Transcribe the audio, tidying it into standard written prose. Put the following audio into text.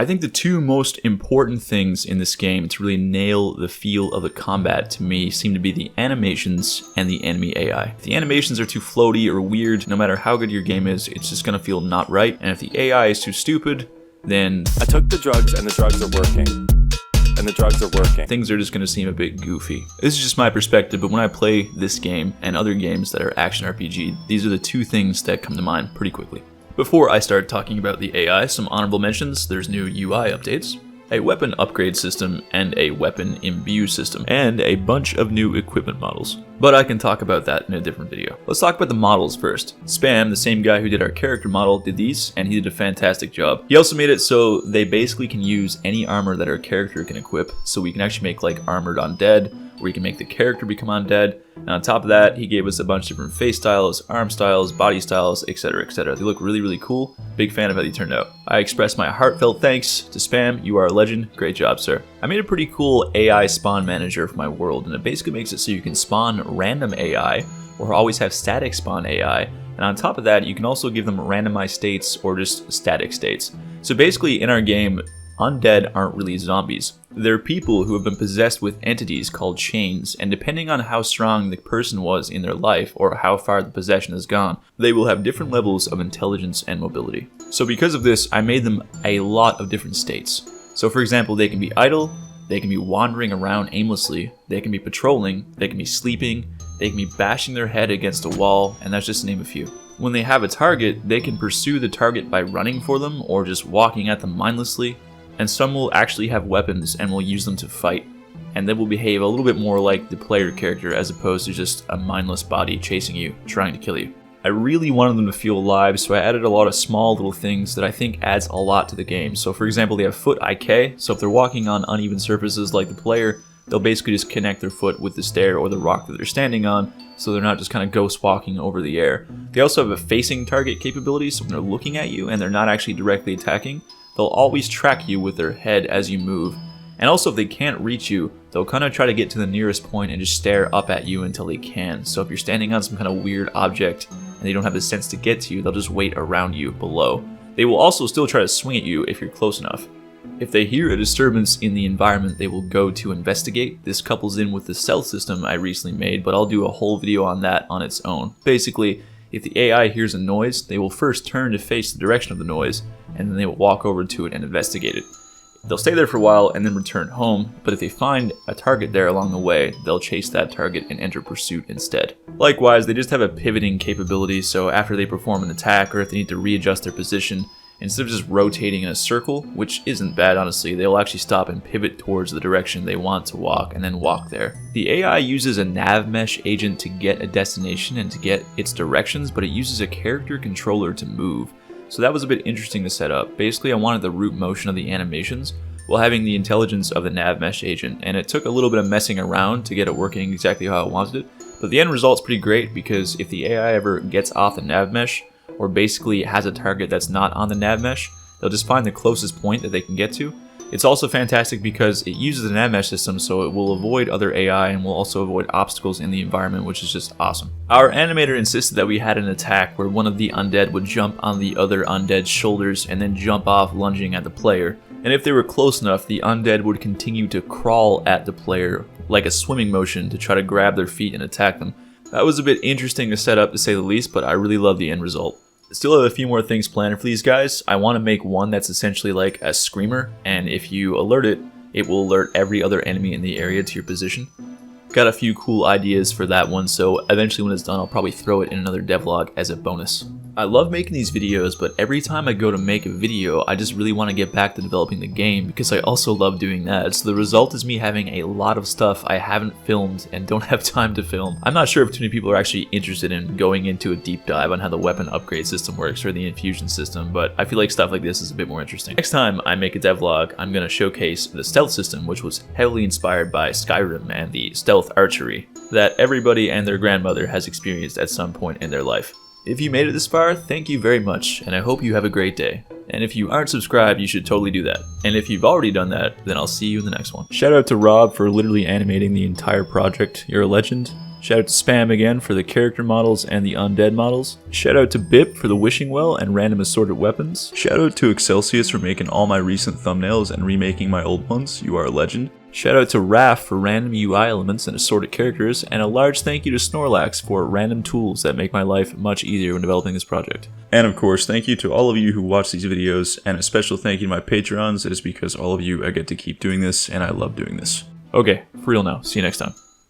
think the two most important things in this game to really nail the feel of the combat to me seem to be the animations and the enemy AI. If the animations are too floaty or weird, no matter how good your game is, it's just gonna feel not right. And if the AI is too stupid, then I took the drugs and the drugs are working. Things are just going to seem a bit goofy. This is just my perspective, but when I play this game and other games that are action RPG, these are the two things that come to mind pretty quickly. Before I start talking about the AI, some honorable mentions. There's new UI updates, a weapon upgrade system, and a weapon imbue system, and a bunch of new equipment models. But I can talk about that in a different video. Let's talk about the models first. Spam, the same guy who did our character model, did these, and he did a fantastic job. He also made it so they basically can use any armor that our character can equip, so we can actually make like armored undead, or we can make the character become undead. And on top of that, he gave us a bunch of different face styles, arm styles, body styles, etc, etc. They look really, really cool. Big fan of how they turned out. I express my heartfelt thanks to Spam. You are a legend. Great job, sir. I made a pretty cool AI spawn manager for my world, and it basically makes it so you can spawn random AI or always have static spawn AI. And on top of that, you can also give them randomized states or just static states. So basically in our game, undead aren't really zombies. They're people who have been possessed with entities called chains, and depending on how strong the person was in their life or how far the possession has gone, they will have different levels of intelligence and mobility. So because of this, I made them a lot of different states. So for example, they can be idle, they can be wandering around aimlessly, they can be patrolling, they can be sleeping, they can be bashing their head against a wall, and that's just to name a few. When they have a target, they can pursue the target by running for them or just walking at them mindlessly. And some will actually have weapons and will use them to fight, and they will behave a little bit more like the player character as opposed to just a mindless body chasing you, trying to kill you. I really wanted them to feel alive, so I added a lot of small little things that I think adds a lot to the game. So for example, they have foot IK, so if they're walking on uneven surfaces like the player, they'll basically just connect their foot with the stair or the rock that they're standing on, so they're not just kind of ghost walking over the air. They also have a facing target capability, so when they're looking at you and they're not actually directly attacking, they'll always track you with their head as you move. And also if they can't reach you, they'll kind of try to get to the nearest point and just stare up at you until they can. So if you're standing on some kind of weird object and they don't have the sense to get to you, they'll just wait around you below. They will also still try to swing at you if you're close enough. If they hear a disturbance in the environment, they will go to investigate. This couples in with the stealth system I recently made, but I'll do a whole video on that on its own. Basically, if the AI hears a noise, they will first turn to face the direction of the noise, and then they will walk over to it and investigate it. They'll stay there for a while and then return home, but if they find a target there along the way, they'll chase that target and enter pursuit instead. Likewise, they just have a pivoting capability, so after they perform an attack or if they need to readjust their position, instead of just rotating in a circle, which isn't bad honestly, they'll actually stop and pivot towards the direction they want to walk and then walk there. The AI uses a nav mesh agent to get a destination and to get its directions, but it uses a character controller to move. So that was a bit interesting to set up. Basically I wanted the root motion of the animations while having the intelligence of the nav mesh agent, and it took a little bit of messing around to get it working exactly how I wanted it, but the end result's pretty great because if the AI ever gets off the nav mesh, or basically has a target that's not on the nav mesh, they'll just find the closest point that they can get to. It's also fantastic because it uses the nav mesh system, so it will avoid other AI and will also avoid obstacles in the environment, which is just awesome. Our animator insisted that we had an attack where one of the undead would jump on the other undead's shoulders and then jump off, lunging at the player. And if they were close enough, the undead would continue to crawl at the player like a swimming motion to try to grab their feet and attack them. That was a bit interesting to set up, to say the least, but I really love the end result. Still have a few more things planned for these guys. I want to make one that's essentially like a screamer, and if you alert it, it will alert every other enemy in the area to your position. Got a few cool ideas for that one, so eventually when it's done, I'll probably throw it in another devlog as a bonus. I love making these videos, but every time I go to make a video, I just really want to get back to developing the game because I also love doing that. So the result is me having a lot of stuff I haven't filmed and don't have time to film. I'm not sure if too many people are actually interested in going into a deep dive on how the weapon upgrade system works or the infusion system, but I feel like stuff like this is a bit more interesting. Next time I make a devlog, I'm going to showcase the stealth system, which was heavily inspired by Skyrim and the stealth archery that everybody and their grandmother has experienced at some point in their life. If you made it this far, thank you very much, and I hope you have a great day. And if you aren't subscribed, you should totally do that. And if you've already done that, then I'll see you in the next one. Shout out to Rob for literally animating the entire project. You're a legend. Shout out to Spam again for the character models and the Undead models. Shout out to Boip for the wishing well and random assorted weapons. Shout out to Excelsius for making all my recent thumbnails and remaking my old ones. You are a legend. Shout out to Raph for random UI elements and assorted characters, and a large thank you to Snorlax for random tools that make my life much easier when developing this project. And of course, thank you to all of you who watch these videos, and a special thank you to my Patreons. It is because all of you I get to keep doing this, and I love doing this. Okay, for real now. See you next time.